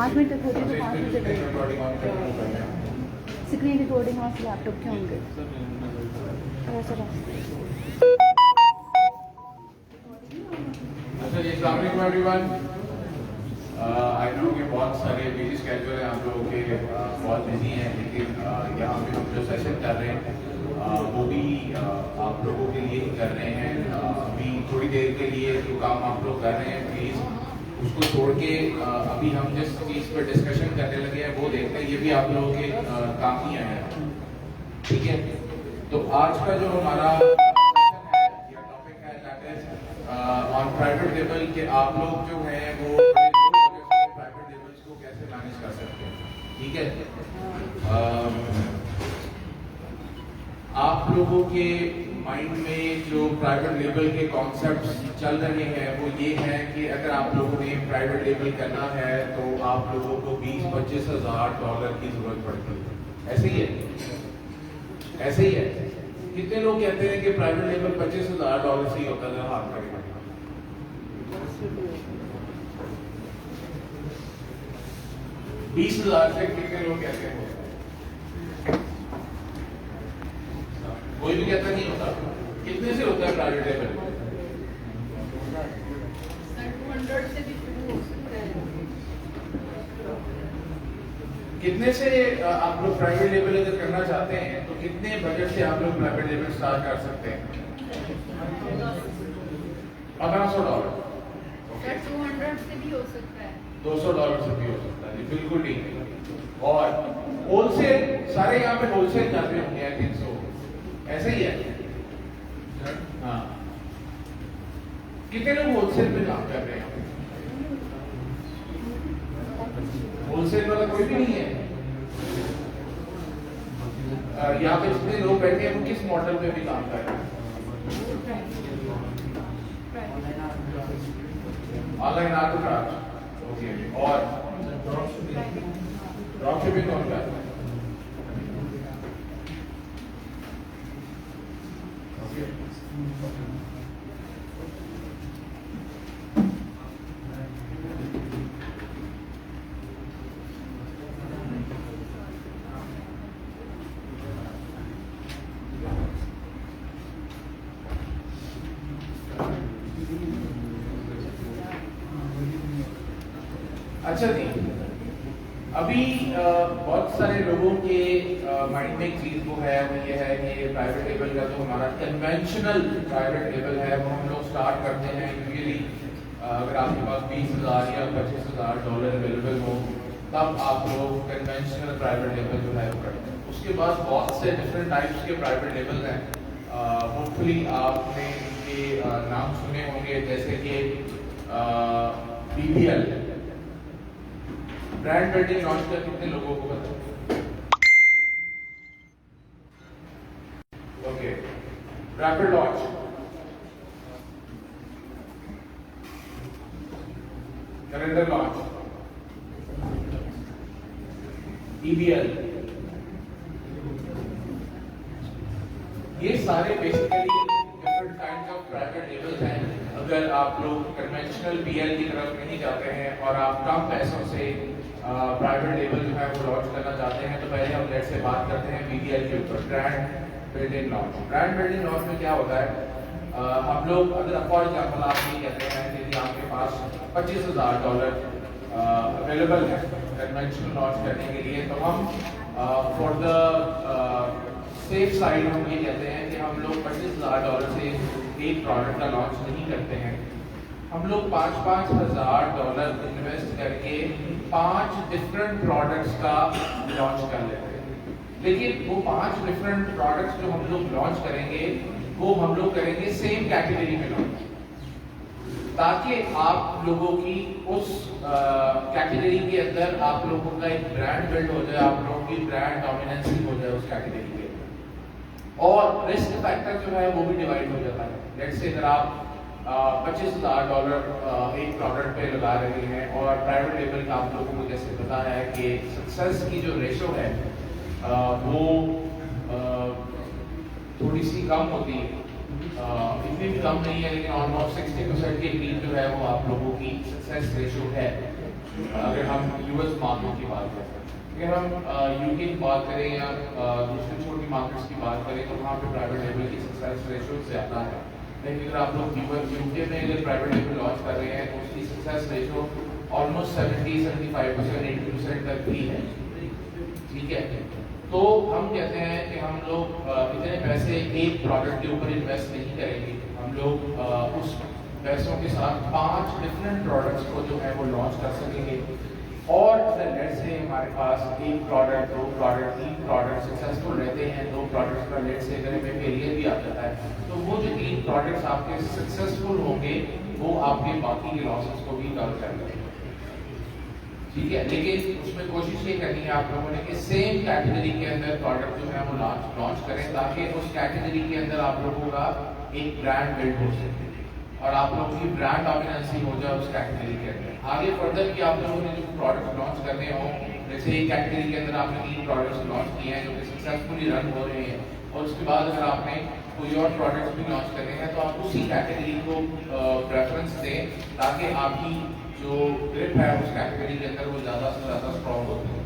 5 minute तक होती है तो 5 मिनट तक स्क्रीन रिकॉर्डिंग वहाँ से लैपटॉप के होंगे ऐसा आई नो कि बहुत सारे बिजी स्केड्यूल हैं आप लोगों के, बहुत बिजी हैं, लेकिन यहाँ पे हम जो सेशन कर रहे हैं वो भी आप लोगों के लिए ही कर रहे हैं। अभी थोड़ी देर के लिए जो काम आप लोग कर रहे हैं प्लीज़ उसको छोड़ के अभी हम जिस चीज़ पर डिस्कशन करने लगे हैं वो देखते हैं, ये भी आप लोगों के काम ही आया है, ठीक है। तो आज का जो हमारा टॉपिक है that is on private level के आप लोग जो है वो प्राइवेट लेवल्स को कैसे मैनेज कर सकते हैं, ठीक है। आप लोगों के माइंड में जो प्राइवेट लेवल के कॉन्सेप्ट्स चल रहे हैं वो ये है कि अगर आप लोगों ने प्राइवेट लेवल करना है तो आप लोगों को 20-25 हज़ार डॉलर की जरूरत पड़ती है। ऐसे ही है, ऐसे ही है। कितने लोग कहते हैं कि प्राइवेट लेवल 25 हज़ार डॉलर से ही होता है? हाथ खड़े करना। 20 हज़ार से कितने लोग कहते हैं? कोई भी कहता नहीं होता। कितने से होता है प्राइवेट लेवल? 200 से भी शुरू हो सकता है। कितने से आप लोग प्राइवेट लेवल अगर करना चाहते हैं तो कितने बजट से आप लोग प्राइवेट लेवल स्टार्ट कर सकते हैं? $1500। 200 से भी हो सकता है। $200 से भी हो सकता है, बिल्कुल ठीक। और होलसेल, सारे यहाँ पे होलसेल जाते होंगे आई थिंक सो, ऐसे ही है। हाँ, कितने लोग होलसेल में काम कर रहे हैं? होलसेल वाला कोई भी नहीं है यहाँ पे। जितने लोग बैठे हैं वो किस मॉडल पे भी काम कर रहे हैं? Online arbitrage, okay. और ड्रॉप शिपिंग कौन कर रहा है? अच्छा जी, अभी बहुत सारे लोगों के माइंड में एक चीज वो है, वो ये है कि प्राइवेट लेवल का जो हमारा कन्वेंशनल प्राइवेट लेवल है वो हम लोग स्टार्ट करते हैं यूजुअली अगर आपके पास 20,000 या 25,000 डॉलर अवेलेबल हो तब आप लोग कन्वेंशनल प्राइवेट लेवल जो है वो करते हैं। उसके बाद बहुत से डिफरेंट टाइप्स के प्राइवेट लेवल हैं, होपफुली आपने इनके नाम सुने होंगे, जैसे कि BBL ब्रांड बिल्डिंग लॉन्च कर कितने लोगों को पता? Okay, rapid launch, calendar launch, EBL, ये सारे basically different kinds of private levels हैं। अगर आप लोग कन्वेंशनल BL की तरफ नहीं जाते हैं और आप कम पैसों से प्राइवेट लेवल जो है वो लॉन्च करना चाहते हैं तो पहले हम लेट से बात करते हैं BBL के ऊपर, brand building launch. Brand building launch में क्या होता है, हम लोग अगर फॉर एग्जाम्पल आप ये कहते हैं कि आपके पास $25,000 अवेलेबल है कन्वेंशनल लॉन्च करने के लिए, तो हम फॉर द सेफ साइड हम ये कहते हैं कि हम लोग $25,000 से एक प्रोडक्ट का लॉन्च नहीं करते हैं। हम लोग $5,000 इन्वेस्ट करके 5 डिफरेंट प्रोडक्ट्स का लॉन्च कर लेते हैं। लेकिन वो 5 डिफरेंट प्रोडक्ट्स जो हम लोग लॉन्च करेंगे वो हम लोग करेंगे सेम कैटेगरी में लॉन्च, ताकि आप लोगों की उस कैटेगरी के अंदर आप लोगों का एक ब्रांड बिल्ड हो जाए, आप लोगों की ब्रांड डोमिनेंसी हो जाए उस कैटेगरी के, और रिस्क फैक्टर जो है वो भी डिवाइड हो जाता है। लेट्स से अगर आप $25,000 एक प्रोडक्ट पे लगा रहे हैं और प्राइवेट लेवल का आप लोगों को जैसे पता है कि सक्सेस की जो रेशो है वो थोड़ी सी कम होती है, इतनी भी कम नहीं है लेकिन ऑलमोस्ट 60% के करीब जो है वो आप लोगों की सक्सेस रेशो है। अगर हम यूएस मार्केट की बात करें, अगर हम यूके की बात करें या दूसरी छोटी मार्केट्स की बात करें तो वहाँ पे प्राइवेट लेबल की सक्सेस रेशो ज़्यादा है। लेकिन अगर आप लोग यूके में अगर प्राइवेट लेबल लॉन्च कर रहे हैं तो उसकी सक्सेस रेशो ऑलमोस्ट 70-75%, 80% तक भी है। ठीक है, तो हम कहते हैं कि हम लोग इतने पैसे एक प्रोडक्ट के ऊपर इन्वेस्ट नहीं करेंगे। हम लोग उस पैसों के साथ 5 डिफरेंट प्रोडक्ट्स को जो है वो लॉन्च कर सकेंगे। और अगर लेट से हमारे पास एक प्रोडक्ट, 2 प्रोडक्ट, 3 प्रोडक्ट सक्सेसफुल रहते हैं, 2 प्रोडक्ट्स का लेट से अगर हमें फेलियर भी आ जाता है तो वो जो 3 प्रोडक्ट्स आपके सक्सेसफुल होंगे वो आपके बाकी के लॉसेस को भी कम कर देंगे। ठीक है, लेकिन उसमें कोशिश ये करनी है आप लोगों ने कि सेम कैटेगरी के अंदर प्रोडक्ट जो है वो लॉन्च करें ताकि उस कैटेगरी के अंदर आप लोगों का एक ब्रांड बिल्ड हो सके और आप लोगों की ब्रांड डोमिनेंसी हो जाए उस कैटेगरी के अंदर। आगे फर्दर कि आप लोगों ने जो प्रोडक्ट लॉन्च करने हो, जैसे एक कैटेगरी के अंदर आपने 3 प्रोडक्ट्स लॉन्च किए हैं जो कि सक्सेसफुली रन हो रहे हैं और उसके बाद अगर आपने कोई और प्रोडक्ट्स भी लॉन्च करने हैं तो आप उसी कैटेगरी को प्रेफरेंस दें ताकि आपकी जो ग्रिप है उस कैटेगरी के अंदर वो ज़्यादा से ज़्यादा स्ट्रॉन्ग होती है।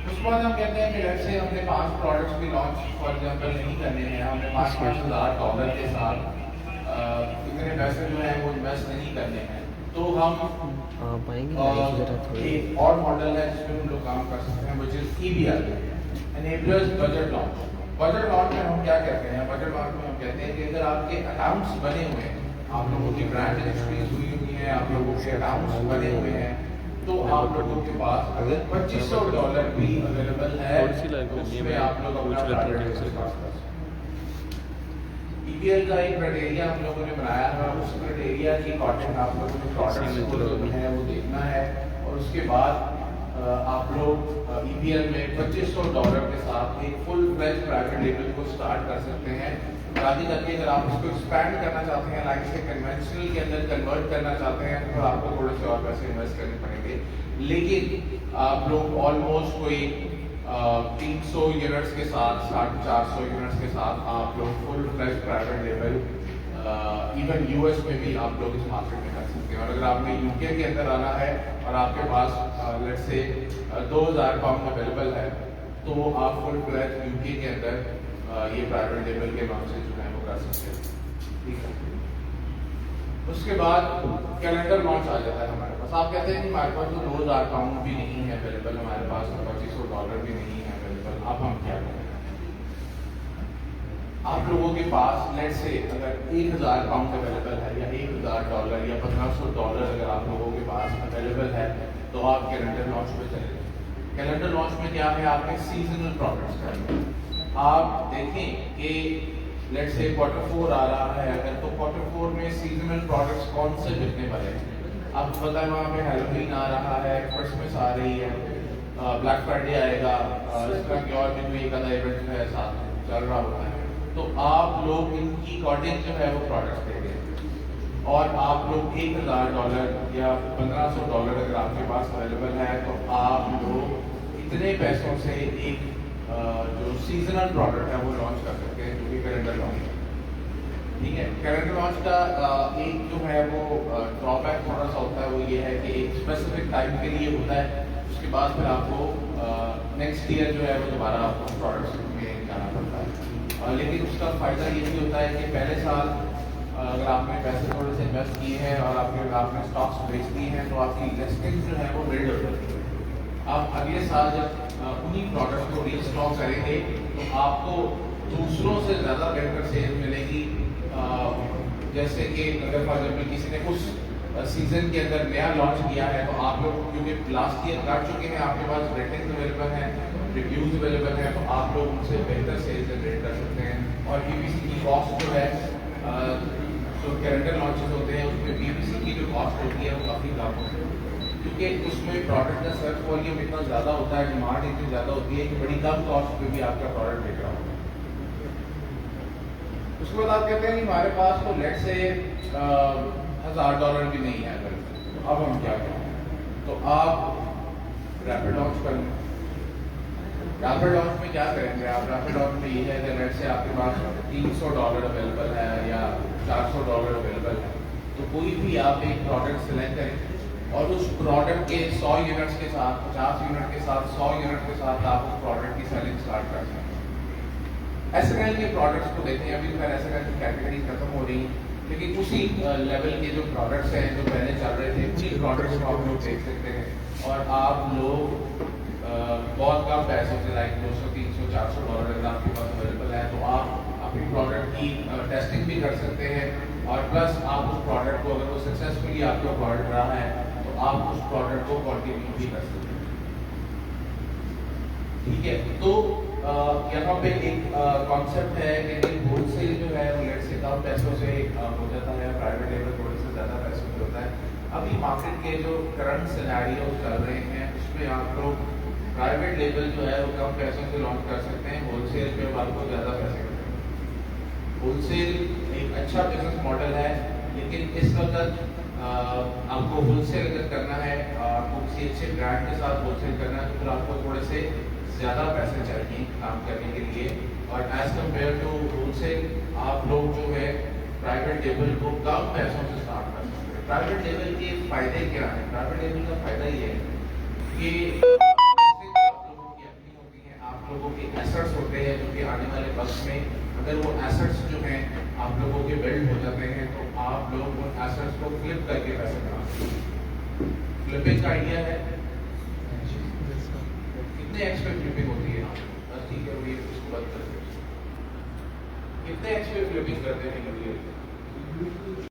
उसके बाद हम कहते हैं कि लेट्स से हमने 5 प्रोडक्ट्स भी लॉन्च फॉर एग्जांपल नहीं करने हैं, हमने $5,000 के साथ इतने पैसे जो है वो इन्वेस्ट नहीं करने हैं, तो हम एक और मॉडल है जिसमें हम लोग काम कर सकते हैं, which is EBL, Enablers Budget Launch। Budget launch में हम क्या कहते हैं? बजट लॉन्च में हम कहते हैं कि अगर आपके अकाउंट्स बने हुए हैं, आप लोगों की ब्रांड रजिस्ट्रीज हुई है, आप लोगों के अकाउंट्स बने हुए हैं, तो आप लोगों के पास अगर $2500 भी अवेलेबल है तो उसमें आप लोग अपना प्राइवेट लेबल कर सकते हैं। EBL का एक क्राइटेरिया हम लोगों ने बनाया है, उस क्राइटेरिया के अकॉर्डिंग आप लोगों को प्रोडक्ट्स को जो है वो देखना है और उसके बाद आप लोग EBL में $2500 के साथ एक फुल फ्लेज प्राइवेट लेबल को स्टार्ट कर सकते हैं। आगे जाके अगर आप उसको एक्सपैंड करना चाहते हैं, लाइक से कन्वेंशनल के अंदर कन्वर्ट करना चाहते हैं तो आपको थोड़े से और पैसे इन्वेस्ट करने पड़ेंगे, लेकिन आप लोग ऑलमोस्ट कोई 300 यूनिट्स के साथ, 450 यूनिट्स के साथ आप लोग full fledge private label even US में भी आप लोग इस मार्केट में कर सकते हैं। और अगर आपने UK के अंदर आना है और आपके पास लेट्स से 2000 पाउंड अवेलेबल है तो आप फुल फ्लेज UK के अंदर ये प्राइवेट लेबल के लॉन्चेस जो है वो कर सकते हैं। ठीक है, उसके बाद कैलेंडर लॉन्च आ जाता है हमारे पास। आप कहते हैं कि हमारे पास तो 2000 पाउंड भी नहीं है अवेलेबल, हमारे पास $2500 भी नहीं है अवेलेबल, अब हम क्या करें? आप लोगों के पास लेट्स से अगर 1000 पाउंड अवेलेबल है या $1000 या $1500 अगर आप लोगों के पास अवेलेबल है तो आप कैलेंडर लॉन्च में चले जाएं। कैलेंडर लॉन्च में क्या है? आपने सीजनल प्रोडक्ट्स करने। आप देखें कि लेट्स से Q4 आ रहा है अगर, तो Q4 में सीजनल प्रोडक्ट्स कौन से बिकने वाले हैं? आपको पता है वहाँ पे हैलोवीन आ रहा है, क्रिसमस आ रही है, ब्लैक फ्राइडे आएगा, इस तरह की और भी कोई एक आधा इवेंट जो है साथ में चल रहा होता है, तो आप लोग इनकी अकॉर्डिंग जो है वो प्रोडक्ट्स देंगे और आप लोग $1000 या $1500 अगर आपके पास अवेलेबल है तो आप लोग इतने पैसों से एक जो सीजनल प्रोडक्ट है वो लॉन्च कर सकते हैं, जो कि कैलेंडर लॉन्च। ठीक है, कैलेंडर लॉन्च का एक जो है वो ड्रॉबैक थोड़ा सा होता है, वो ये है कि एक स्पेसिफिक टाइम के लिए होता है, उसके बाद फिर आपको नेक्स्ट ईयर जो है वो दोबारा आपको प्रोडक्ट्स में जाना पड़ता है। लेकिन उसका फ़ायदा ये भी होता है कि पहले साल अगर आपने पैसे थोड़े से इन्वेस्ट किए हैं और आपने स्टॉक्स बेच दिए हैं तो आपकी लिस्टिंग जो है वो बिल्ड हो जाती है। आप अगले साल जब उन्हीं प्रोडक्ट्स को रीस्टॉक करेंगे तो आपको दूसरों से ज़्यादा बेहतर सेल मिलेगी। जैसे कि अगर फॉर एग्जाम्पल किसी ने उस सीजन के अंदर नया लॉन्च किया है तो आप लोग क्योंकि लास्ट ईयर कर चुके हैं, आपके पास रेटिंग्स अवेलेबल हैं, रिव्यूज अवेलेबल हैं, तो आप लोग उनसे बेहतर सेल जनरेट कर सकते हैं। और PPC की कॉस्ट जो है जो कैलेंडर लॉन्चेस होते हैं उसमें PPC की जो कॉस्ट होती है वो काफ़ी कम होती है, क्योंकि उसमें प्रोडक्ट का सर्च वॉल्यूम इतना ज़्यादा होता है, डिमांड इतनी ज़्यादा होती है कि बड़ी कम कॉस्ट पे भी आपका प्रोडक्ट बिक रहा होता है। उसके बाद आप कहते हैं कि हमारे पास तो लेट से $1000 भी नहीं है अगर, तो अब हम क्या करें? तो आप रैपिड लॉन्च कर लें। रैपिड लॉन्च में क्या करेंगे आप? रैपिड लॉन्च में ये है कि लेट से आपके पास $300 अवेलेबल है या $400 अवेलेबल है, तो कोई भी आप एक प्रोडक्ट सेलेक्ट करें और उस प्रोडक्ट के 100 यूनिट्स के साथ, 50 यूनिट के साथ, 100 यूनिट के साथ आप उस प्रोडक्ट की सेलिंग स्टार्ट कर सकते हैं। एसएनएल के प्रोडक्ट्स को देखें, अभी तो खैर एसएनएल की कैटेगरी खत्म हो रही है, लेकिन उसी लेवल के जो प्रोडक्ट्स हैं जो पहले चल रहे थे, उसी प्रोडक्ट्स को आप लोग देख सकते हैं और आप लोग बहुत कम पैसों से लाइक 200, 300, 400 डॉलर अगर आपके पास अवेलेबल है तो आप अपनी प्रोडक्ट की टेस्टिंग भी कर सकते हैं और प्लस आप उस प्रोडक्ट को, अगर वो सक्सेसफुली आपका प्रोडक्ट रहा है तो आप उस प्रोडक्ट को कंटिन्यू भी कर सकते हैं। ठीक है, तो यहाँ पे एक कॉन्सेप्ट है कि होलसेल जो है वो लेट से कम पैसों से हो जाता है, प्राइवेट लेवल थोड़े से ज़्यादा पैसों से होता है। अभी मार्केट के जो करंट सिनेरियो चल रहे हैं उसमें आप लोग प्राइवेट लेवल जो है वो कम पैसों से लॉन्च कर सकते हैं, होलसेल पे आपको ज़्यादा पैसे करते हैं। होलसेल एक अच्छा बिजनेस मॉडल है, लेकिन इस वक्त आपको होलसेल अगर करना है, आपको किसी अच्छे ब्रांड के साथ होलसेल करना है तो फिर आपको थोड़े से ज़्यादा पैसे चाहिए काम करने के लिए, और एज कम्पेयर टू होलसेल आप लोग जो है प्राइवेट लेवल को कम पैसों से स्टार्ट कर सकते हैं। प्राइवेट लेवल के फायदे क्या हैं? प्राइवेट लेवल का फायदा ये है कि आप लोगों की अपनी होती है, आप लोगों के एसेट्स होते हैं जो कि आने वाले वक्त में अगर वो एसेट्स जो हैं आप लोगों के बिल्ड हो जाते हैं तो आप लोग उन एसेट्स को फ्लिप करके पैसे कमा सकते हैं। फ्लिपिंग का आइडिया है, कितने एक्स पे फ्लिपिंग होती है? बस ठीक है, वही उसको बंद कर दो। कितने एक्स पे फ्लिपिंग करते हैं?